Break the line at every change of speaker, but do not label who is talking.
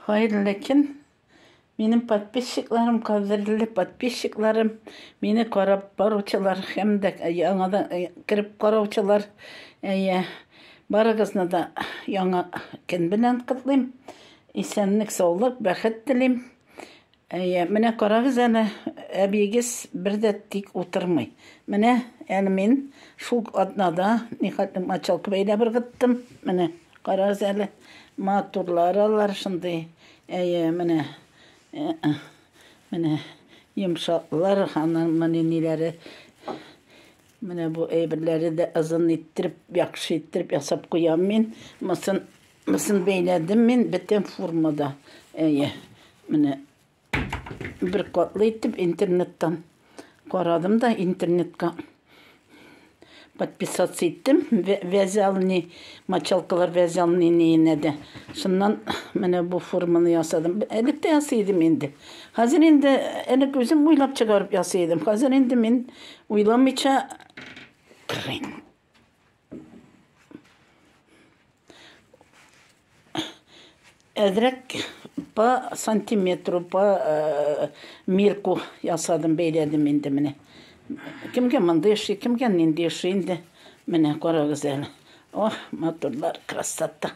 Hayırlekin benim подписчикларым, kadirli подписчикларым, meni karab baruvchilar hamda yangadan kirib qarovchilar, barıгызны da яңа көн белән котлыйм. Исәнлек, саулык, бәхет телим. Менә карагыз әле, әбигез бердә тик утырмый. Менә әле мин шул атнада нихәтле мачалка бәйләп ыргыттым. Менә карагыз әле, матурлар алар шундый. Менә йомшаклар, менә ниләре. Менә бу әйберләре дә ызын иттереп, яхшы иттереп ясап куям мин. Мысын бәйләдем мин бөтен формада. Менә bir katlı itip internetten karadım da internetка подписаться ettim ve вязальный maçalkalar вязальный neyine de. Şundan mene bu formunu yasadım. Elikte yasaydım indi. Hazır indi elik özüm uylap çıkarıp yasaydım. Hazır indi min uylamayça kırayım. Edrek pa santimetru pa mirku yasadım beyledim indi mene. Kimge manda yaşıyor, kimge nindi yaşıyor indi. Mene kara güzel. Oh, motorlar krasata.